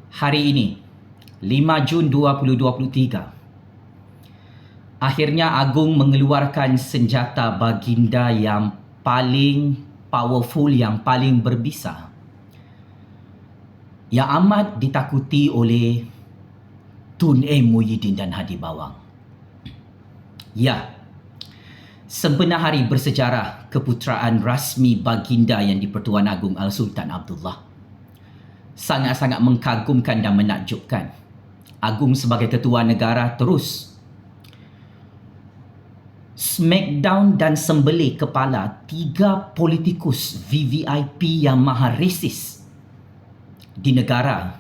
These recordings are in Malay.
Hari ini, 5 Jun 2023, akhirnya Agung mengeluarkan senjata baginda yang paling powerful, yang paling berbisa, yang amat ditakuti oleh Tun M. Muhyiddin dan Hadi Bawang. Ya, sebenar hari bersejarah keputeraan rasmi baginda yang di-Pertuan Agong Al-Sultan Abdullah. Sangat-sangat mengagumkan dan menakjubkan. Agung sebagai ketua negara terus smackdown dan sembelih kepala 3 politikus VVIP yang maha resis di negara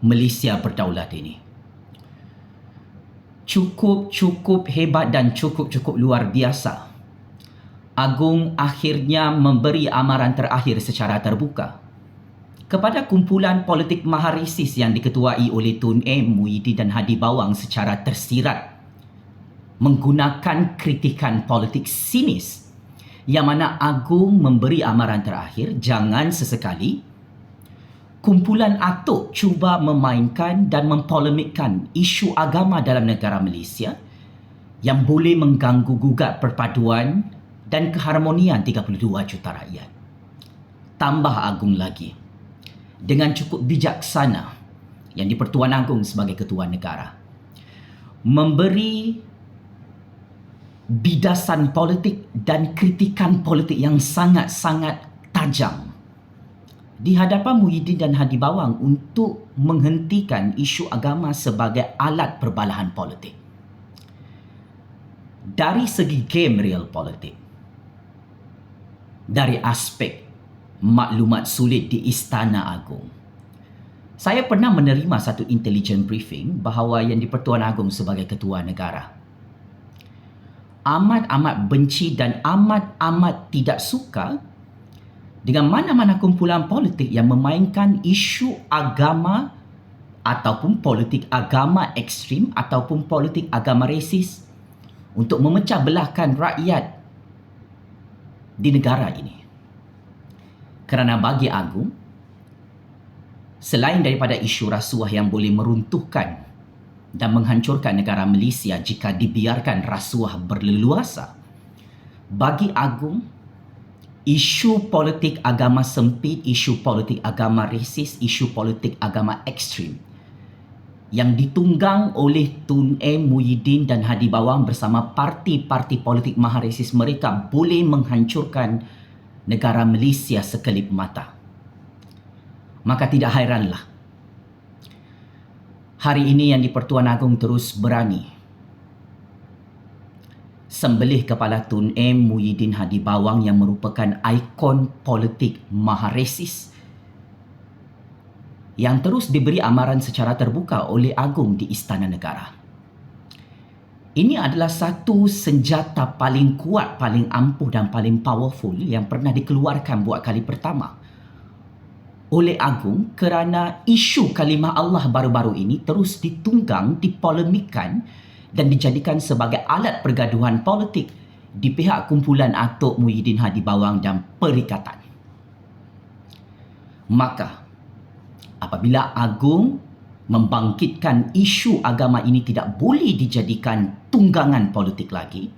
Malaysia berdaulat ini. Cukup hebat dan cukup luar biasa. Agung akhirnya memberi amaran terakhir secara terbuka kepada kumpulan politik maha resis yang diketuai oleh Tun M. Muhyiddin dan Hadi Bawang secara tersirat, menggunakan kritikan politik sinis, yang mana Agung memberi amaran terakhir jangan sesekali kumpulan atuk cuba memainkan dan mempolemikkan isu agama dalam negara Malaysia yang boleh mengganggu gugat perpaduan dan keharmonian 32 juta rakyat. Tambah Agung lagi, dengan cukup bijaksana yang di-Pertuan Agong sebagai ketua negara, memberi bidasan politik dan kritikan politik yang sangat-sangat tajam di hadapan Muhyiddin dan Hadi Bawang untuk menghentikan isu agama sebagai alat perbalahan politik. Dari segi game real politik, dari aspek maklumat sulit di Istana Agong, saya pernah menerima satu intelligence briefing bahawa yang di-Pertuan Agong sebagai ketua negara amat benci dan amat tidak suka dengan mana-mana kumpulan politik yang memainkan isu agama ataupun politik agama ekstrim ataupun politik agama resis untuk memecah belahkan rakyat di negara ini. Kerana bagi Agung, selain daripada isu rasuah yang boleh meruntuhkan dan menghancurkan negara Malaysia jika dibiarkan rasuah berleluasa, bagi Agung, isu politik agama sempit, isu politik agama resis, isu politik agama ekstrim yang ditunggang oleh Tun M. Muhyiddin dan Hadi Bawang bersama parti-parti politik maha resis mereka boleh menghancurkan negara Malaysia sekelip mata. Maka tidak hairanlah hari ini yang di-Pertuan Agong terus berani sembelih kepala Tun M. Muhyiddin Hadi Bawang yang merupakan ikon politik maha resis yang terus diberi amaran secara terbuka oleh Agung di Istana Negara. Ini adalah satu senjata paling kuat, paling ampuh dan paling powerful yang pernah dikeluarkan buat kali pertama oleh Agung kerana isu kalimah Allah baru-baru ini terus ditunggang, dipolemikkan dan dijadikan sebagai alat pergaduhan politik di pihak kumpulan atuk Muhyiddin Hadi Bawang dan Perikatan. Maka, apabila Agung membangkitkan isu agama ini tidak boleh dijadikan tunggangan politik lagi,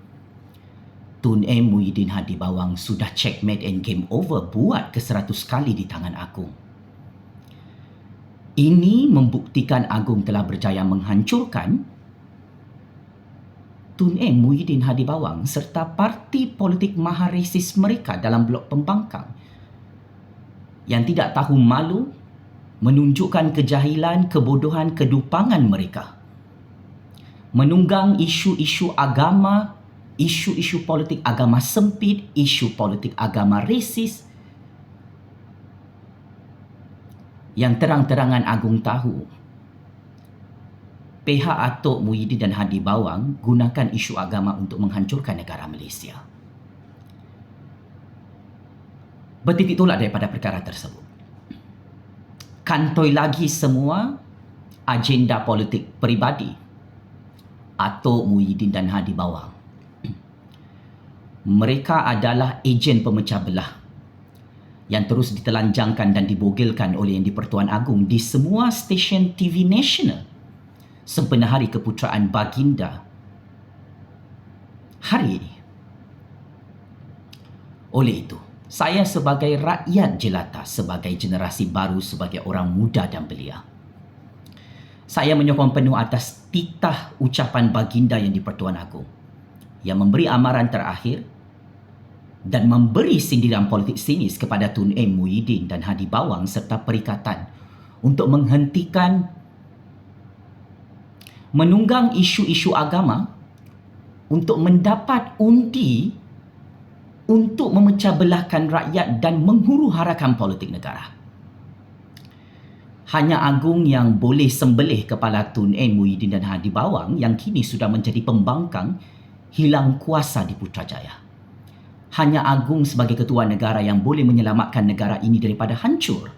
Tun M. Muhyiddin Hadi Bawang sudah checkmate and game over buat ke-100 kali di tangan Agung. Ini membuktikan Agung telah berjaya menghancurkan Tun M. Muhyiddin Hadi Bawang serta parti politik maha resis mereka dalam blok pembangkang yang tidak tahu malu menunjukkan kejahilan, kebodohan, kedupangan mereka, menunggang isu-isu agama, isu-isu politik agama sempit, isu politik agama resis yang terang-terangan Agung tahu pihak atuk Muhyiddin dan Hadi Bawang gunakan isu agama untuk menghancurkan negara Malaysia. Bertitik tolak daripada perkara tersebut, kantoi lagi semua agenda politik peribadi atuk Muhyiddin dan Hadi Bawang. Mereka adalah ejen pemecah belah yang terus ditelanjangkan dan dibogilkan oleh Yang di-Pertuan Agong di semua stesen TV nasional sempena Hari Keputeraan Baginda hari ini. Oleh itu, saya sebagai rakyat jelata, sebagai generasi baru, sebagai orang muda dan belia, saya menyokong penuh atas titah ucapan Baginda Yang di-Pertuan Agong yang memberi amaran terakhir dan memberi sindiran politik sinis kepada Tun M. Muhyiddin dan Hadi Bawang serta perikatan untuk menghentikan menunggang isu-isu agama untuk mendapat undi untuk memecah belahkan rakyat dan menghuru-harakan politik negara. Hanya Agong yang boleh sembelih kepala Tun M. Muhyiddin dan Hadi Bawang yang kini sudah menjadi pembangkang hilang kuasa di Putrajaya. Hanya Agong sebagai ketua negara yang boleh menyelamatkan negara ini daripada hancur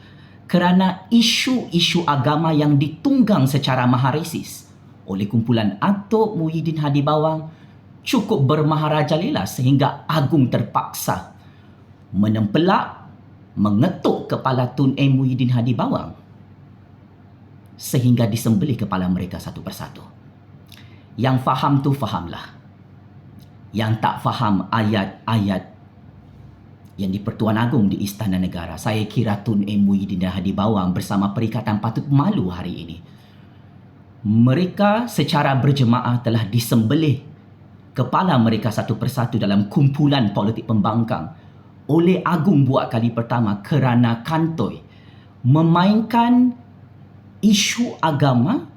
kerana isu-isu agama yang ditunggang secara maharesis oleh kumpulan Atok Muhyiddin Hadi Bawang cukup bermaharajalela sehingga Agong terpaksa menempelak, mengetuk kepala Tun M. Muhyiddin Hadi Bawang sehingga disembelih kepala mereka satu persatu. Yang faham tu fahamlah. Yang tak faham ayat-ayat Yang di-Pertuan Agong di Istana Negara, saya kira Tun M. Muhyiddin dan Hadi Bawang bersama perikatan patut malu hari ini. Mereka secara berjemaah telah disembelih kepala mereka satu persatu dalam kumpulan politik pembangkang oleh Agong buat kali pertama kerana kantoi memainkan isu agama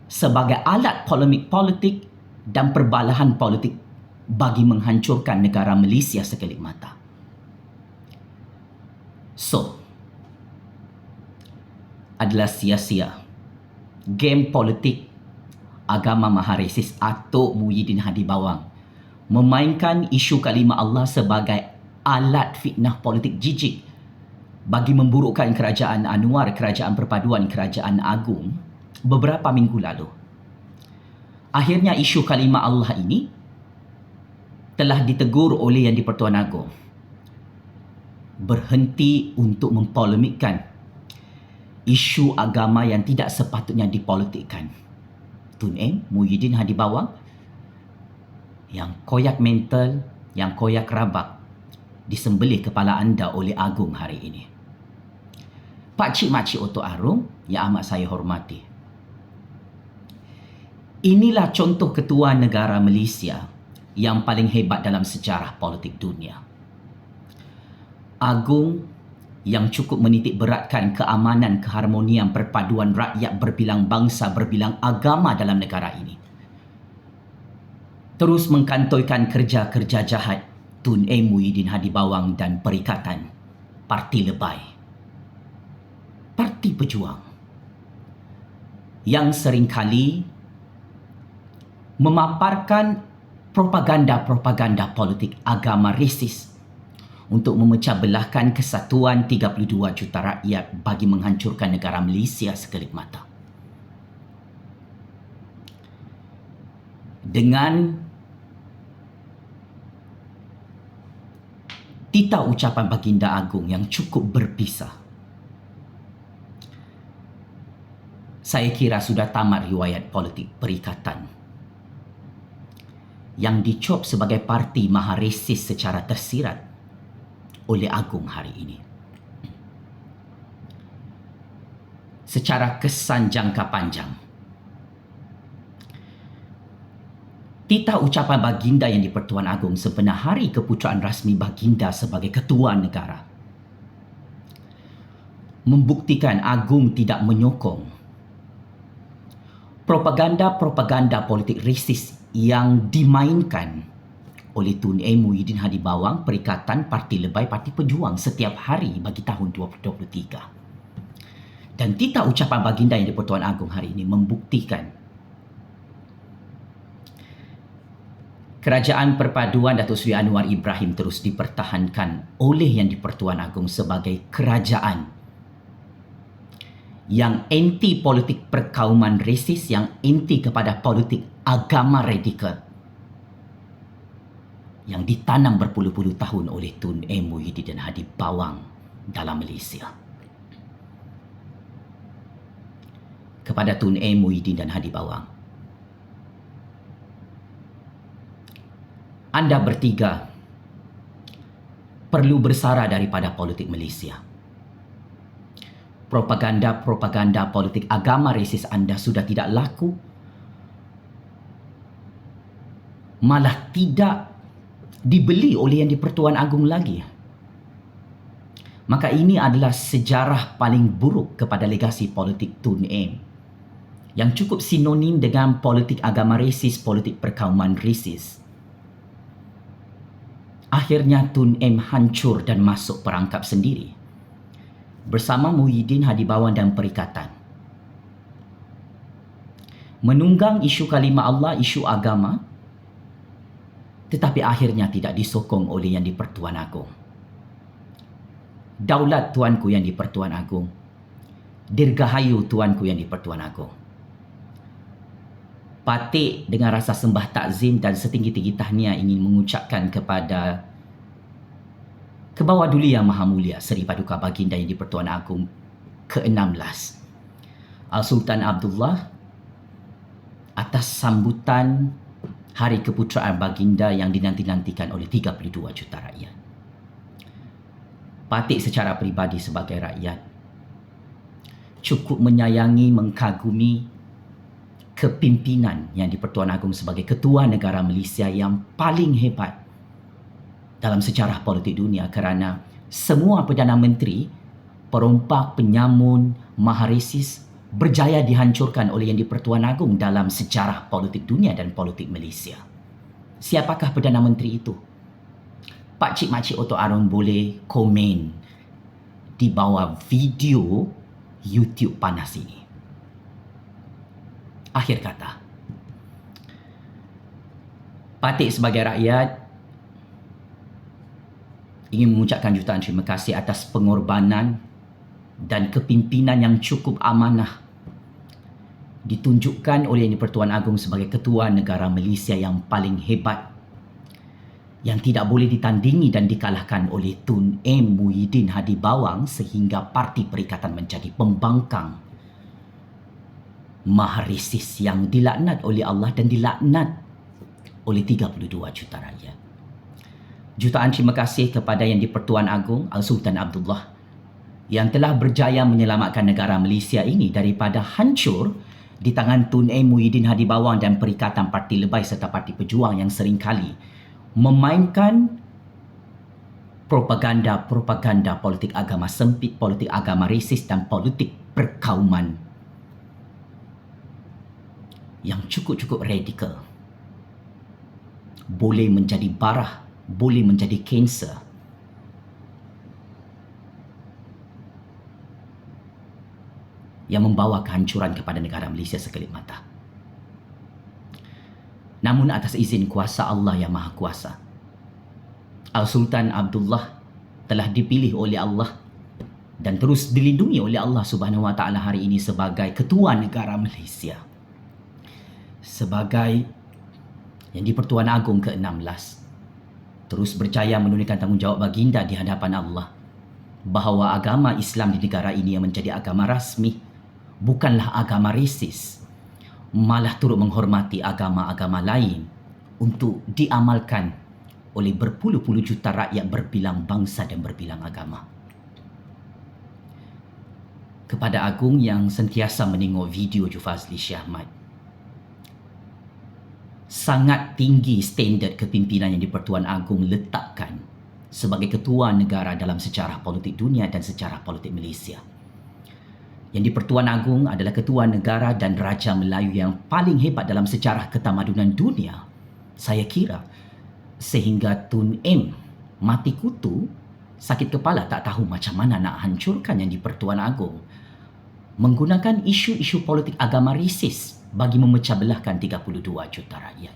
sebagai alat polemik politik dan perbalahan politik bagi menghancurkan negara Malaysia sekelip mata. So, adalah sia-sia game politik agama maharesis Atok Muhyiddin Hadi Bawang memainkan isu kalimah Allah sebagai alat fitnah politik jijik bagi memburukkan kerajaan Anwar, kerajaan perpaduan, kerajaan Agong beberapa minggu lalu. Akhirnya isu kalimah Allah ini telah ditegur oleh Yang di-Pertuan Agong berhenti untuk mempolemikkan isu agama yang tidak sepatutnya dipolitikkan. Tun M. Muhyiddin Hadi Bawang yang koyak mental, yang koyak rabak disembelih kepala anda oleh Agong hari ini. Pakcik Makcik Otok Arum yang amat saya hormati, inilah contoh ketua negara Malaysia yang paling hebat dalam sejarah politik dunia. Agong yang cukup menitik beratkan keamanan, keharmonian, perpaduan rakyat berbilang bangsa, berbilang agama dalam negara ini. Terus mengkantoikan kerja-kerja jahat Tun M. Muhyiddin Hadi Bawang dan perikatan Parti Lebay, Parti Pejuang, yang seringkali memaparkan propaganda-propaganda politik agama resis untuk memecah belahkan kesatuan 32 juta rakyat bagi menghancurkan negara Malaysia sekelip mata. Dengan titah ucapan Baginda Agong yang cukup berpisah, saya kira sudah tamat riwayat politik perikatan yang dicop sebagai parti maharesis secara tersirat oleh Agong hari ini. Secara kesan jangka panjang, titah ucapan Baginda Yang di-Pertuan Agong sempena Hari Keputeraan Rasmi Baginda sebagai ketua negara membuktikan Agong tidak menyokong propaganda-propaganda politik resis yang dimainkan oleh Tun M. Muhyiddin Hadi Bawang, Perikatan Parti Lebay, Parti Pejuang setiap hari bagi tahun 2023. Dan titah ucapan Baginda Yang di-Pertuan Agong hari ini membuktikan kerajaan perpaduan Datuk Seri Anwar Ibrahim terus dipertahankan oleh Yang di-Pertuan Agong sebagai kerajaan yang anti politik perkauman resis, yang anti kepada politik agama radikal yang ditanam berpuluh-puluh tahun oleh Tun M. Muhyiddin dan Hadi Bawang dalam Malaysia. Kepada Tun M, Muhyiddin dan Hadi Bawang, anda bertiga perlu bersara daripada politik Malaysia. Propaganda politik agama resis anda sudah tidak laku, malah tidak dibeli oleh Yang di-Pertuan Agong lagi. Maka ini adalah sejarah paling buruk kepada legasi politik Tun M, yang cukup sinonim dengan politik agama resis, politik perkauman resis. Akhirnya Tun M hancur dan masuk perangkap sendiri bersama Muhyiddin, Hadi Bawang dan Perikatan, menunggang isu kalimah Allah, isu agama, tetapi akhirnya tidak disokong oleh Yang di-Pertuan Agong. Daulat tuanku Yang di-Pertuan Agong, dirgahayu tuanku Yang di-Pertuan Agong. Patik dengan rasa sembah takzim dan setinggi-tinggi tahniah ingin mengucapkan kepada Kebawah Duli Yang Maha Mulia Seri Paduka Baginda Yang di-Pertuan Agong ke-16 Al-Sultan Abdullah atas sambutan Hari Keputeraan Baginda yang dinanti-nantikan oleh 32 juta rakyat. Patik secara peribadi sebagai rakyat cukup menyayangi, mengkagumi kepimpinan Yang di-Pertuan Agong sebagai Ketua Negara Malaysia yang paling hebat dalam sejarah politik dunia, kerana semua Perdana Menteri, perompak, penyamun, maharesis berjaya dihancurkan oleh Yang di-Pertuan Agong dalam sejarah politik dunia dan politik Malaysia. Siapakah Perdana Menteri itu? Pak Cik Makcik Oto Aron boleh komen di bawah video YouTube panas ini. Akhir kata, Patik sebagai rakyat ingin mengucapkan jutaan terima kasih atas pengorbanan dan kepimpinan yang cukup amanah ditunjukkan oleh Yang di-Pertuan Agong sebagai Ketua Negara Malaysia yang paling hebat, yang tidak boleh ditandingi dan dikalahkan oleh Tun M, Muhyiddin, Hadi Bawang, sehingga Parti Perikatan menjadi pembangkang maharesis yang dilaknat oleh Allah dan dilaknat oleh 32 juta rakyat. Jutaan terima kasih kepada Yang di-Pertuan Agong Al-Sultan Abdullah yang telah berjaya menyelamatkan negara Malaysia ini daripada hancur di tangan Tun M, Muhyiddin, Hadi Bawang dan Perikatan Parti Lebay serta Parti Pejuang yang seringkali memainkan propaganda politik agama sempit, politik agama resis dan politik perkauman yang cukup-cukup radikal. Boleh menjadi barah, boleh menjadi kanser. Yang membawa kehancuran kepada negara Malaysia sekelip mata. Namun atas izin kuasa Allah yang Maha Kuasa, Al-Sultan Abdullah telah dipilih oleh Allah dan terus dilindungi oleh Allah Subhanahu Wa Taala hari ini sebagai Ketua Negara Malaysia, sebagai Yang di-Pertuan Agong ke-16, terus berjaya menunaikan tanggungjawab baginda di hadapan Allah bahawa agama Islam di negara ini yang menjadi agama rasmi, bukanlah agama resis, malah turut menghormati agama-agama lain untuk diamalkan oleh berpuluh-puluh juta rakyat berbilang bangsa dan berbilang agama. Kepada Agong yang sentiasa menengok video Jufazli Shah Ahmad, sangat tinggi standard kepimpinan Yang di-Pertuan Agong letakkan sebagai Ketua Negara dalam sejarah politik dunia dan sejarah politik Malaysia. Yang di-Pertuan Agong adalah Ketua Negara dan Raja Melayu yang paling hebat dalam sejarah ketamadunan dunia, saya kira, sehingga Tun M mati kutu, sakit kepala tak tahu macam mana nak hancurkan Yang di-Pertuan Agong menggunakan isu-isu politik agama resis bagi memecah belahkan 32 juta rakyat.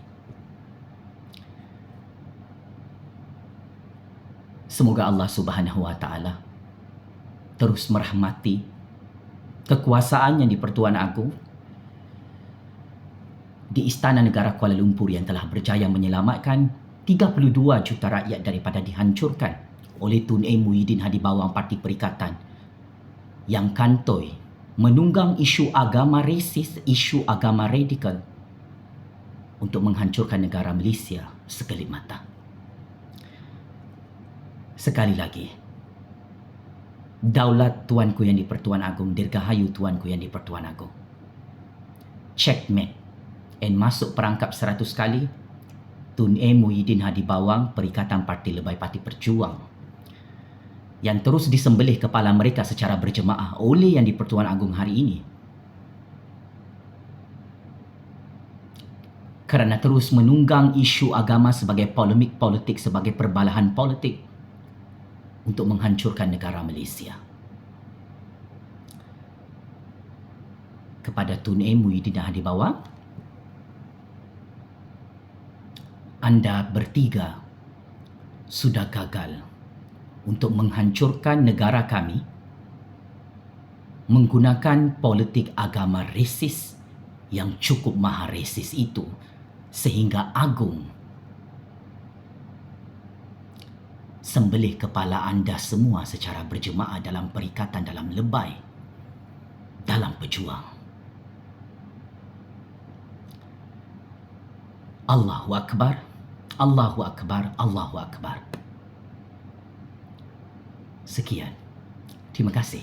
Semoga Allah Subhanahu Wa Taala terus merahmati kekuasaan Yang di-Pertuan Agong di Istana Negara Kuala Lumpur yang telah berjaya menyelamatkan 32 juta rakyat daripada dihancurkan oleh Tun A. Muhyiddin Hadibawang Parti Perikatan yang kantoi menunggang isu agama resis, isu agama radikal untuk menghancurkan negara Malaysia sekelip mata. Sekali lagi, daulat Tuanku Yang di-Pertuan Agong, dirgahayu Tuanku Yang di-Pertuan Agong. Checkmate. And masuk perangkap 100 kali, Tun A. Muhyiddin Hadibawang Perikatan Parti Lebay Parti Perjuang yang terus disembelih kepala mereka secara berjemaah oleh Yang di-Pertuan Agong hari ini kerana terus menunggang isu agama sebagai polemik politik, sebagai perbalahan politik untuk menghancurkan negara Malaysia. Kepada Tun A. Muhyiddin Hadibawang, anda bertiga sudah gagal untuk menghancurkan negara kami menggunakan politik agama resis yang cukup maha resis itu, sehingga Agong sembelih kepala anda semua secara berjemaah dalam perikatan, dalam lebay, dalam pejuang. Allahu Akbar, Allahu Akbar, Allahu Akbar. Sekian. Terima kasih.